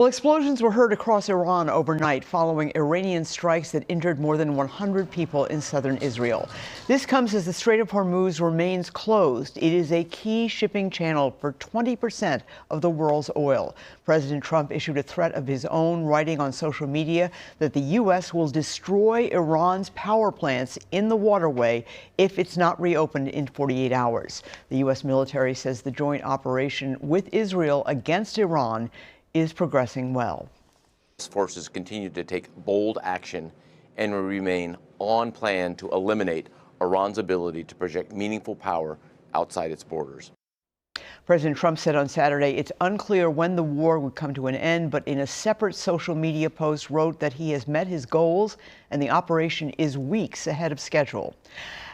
Well, explosions were heard across Iran overnight following Iranian strikes that injured more than 100 people in southern Israel. This comes as the Strait of Hormuz remains closed. It is a key shipping channel for 20% of the world's oil. President Trump issued a threat of his own, writing on social media that the U.S. will destroy Iran's power plants in the waterway if it's not reopened in 48 hours. The U.S. military says the joint operation with Israel against Iran is progressing well. Forces continue to take bold action and will remain on plan to eliminate Iran's ability to project meaningful power outside its borders. President Trump said on Saturday it's unclear when the war would come to an end, but in a separate social media post wrote that he has met his goals and the operation is weeks ahead of schedule.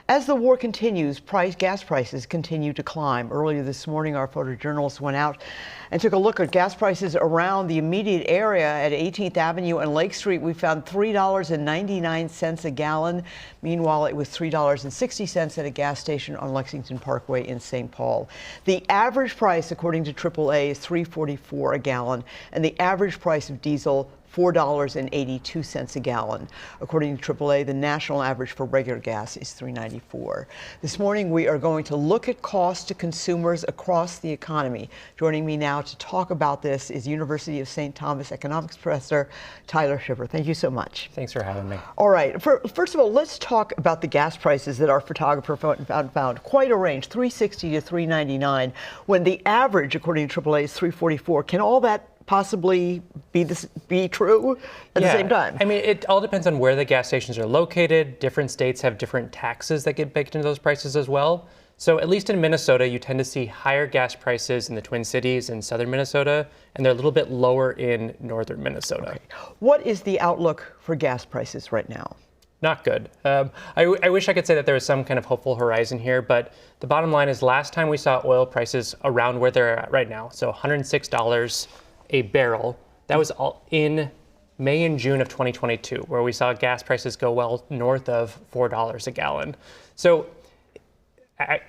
As the war continues, gas prices continue to climb. Earlier this morning, our photojournalist went out and took a look at gas prices around the immediate area at 18th Avenue and Lake Street. We found $3.99 a gallon. Meanwhile, it was $3.60 at a gas station on Lexington Parkway in St. Paul. The average price, according to AAA, is $3.44 a gallon, and the average price of diesel, $4.82 a gallon. According to AAA, the national average for regular gas is $3.94. This morning, we are going to look at costs to consumers across the economy. Joining me now to talk about this is University of St. Thomas economics professor Tyler Schipper. Thank you so much. Thanks for having me. All right. First of all, let's talk about the gas prices that our photographer found. Quite a range, $3.60 to $3.99, when the average, according to AAA, is $3.44. Can all that possibly be true at the same time? I mean, it all depends on where the gas stations are located. Different states have different taxes that get baked into those prices as well. So at least in Minnesota, you tend to see higher gas prices in the Twin Cities in southern Minnesota, and they're a little bit lower in northern Minnesota. Okay. What is the outlook for gas prices right now? Not good. I wish I could say that there was some kind of hopeful horizon here, but the bottom line is last time we saw oil prices around where they're at right now, so $106 a barrel. That was all in May and June of 2022, where we saw gas prices go well north of $4 a gallon. So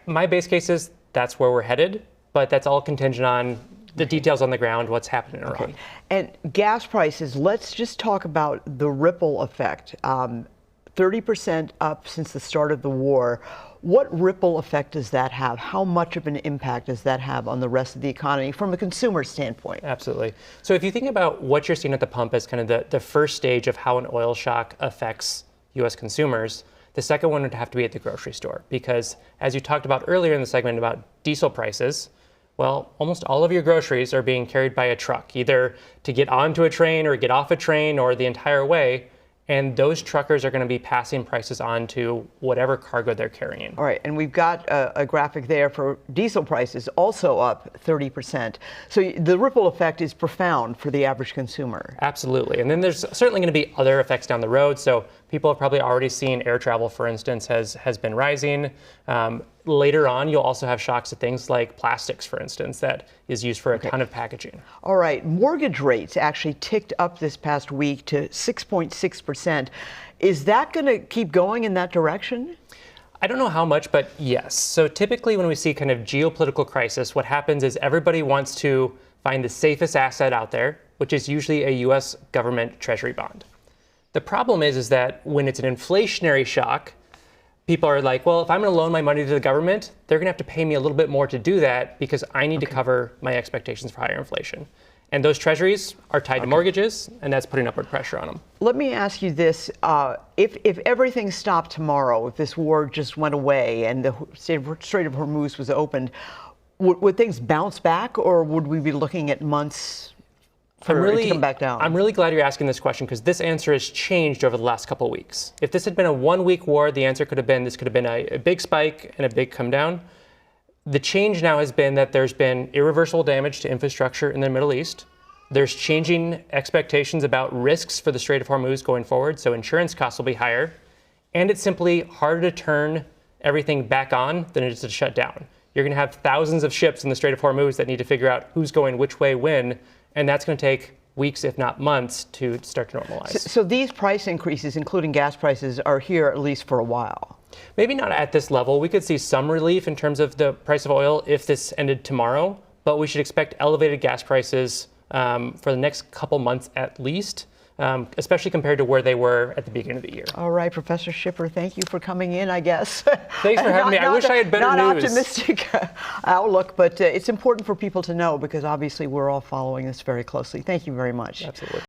my base case is that's where we're headed, but that's all contingent on the details on the ground, what's happening in Iran. Okay. And gas prices, let's just talk about the ripple effect. 30% up since the start of the war. What ripple effect does that have? How much of an impact does that have on the rest of the economy from a consumer standpoint? Absolutely. So if you think about what you're seeing at the pump as kind of the first stage of how an oil shock affects U.S. consumers, the second one would have to be at the grocery store. Because as you talked about earlier in the segment about diesel prices, well, almost all of your groceries are being carried by a truck, either to get onto a train or get off a train or the entire way. And those truckers are going to be passing prices on to whatever cargo they're carrying. All right, and we've got a graphic there for diesel prices, also up 30%. So the ripple effect is profound for the average consumer. Absolutely, and then there's certainly going to be other effects down the road. So people have probably already seen air travel, for instance, has been rising. Later on, you'll also have shocks to things like plastics, for instance, that is used for a ton of packaging. All right, mortgage rates actually ticked up this past week to 6.6%. Is that going to keep going in that direction? I don't know how much, but yes. So typically when we see kind of geopolitical crisis, what happens is everybody wants to find the safest asset out there, which is usually a U.S. government treasury bond. The problem is that when it's an inflationary shock, people are like, well, if I'm going to loan my money to the government, they're going to have to pay me a little bit more to do that because I need to cover my expectations for higher inflation. And those treasuries are tied to mortgages, and that's putting upward pressure on them. Let me ask you this. If everything stopped tomorrow, if this war just went away and the Strait of Hormuz was opened, would things bounce back, or would we be looking at months for it to come back down? I'm really glad you're asking this question because this answer has changed over the last couple of weeks. If this had been a one-week war, the answer could have been this could have been a big spike and a big come down. The change now has been that there's been irreversible damage to infrastructure in the Middle East. There's changing expectations about risks for the Strait of Hormuz going forward, so insurance costs will be higher. And it's simply harder to turn everything back on than it is to shut down. You're going to have thousands of ships in the Strait of Hormuz that need to figure out who's going which way when, and that's going to take weeks, if not months, to start to normalize. So these price increases, including gas prices, are here at least for a while. Maybe not at this level. We could see some relief in terms of the price of oil if this ended tomorrow, but we should expect elevated gas prices for the next couple months at least, especially compared to where they were at the beginning of the year. All right, Professor Schipper, thank you for coming in, I guess. Thanks for having me. I wish I had better not news. Optimistic outlook, but it's important for people to know because obviously we're all following this very closely. Thank you very much. Absolutely.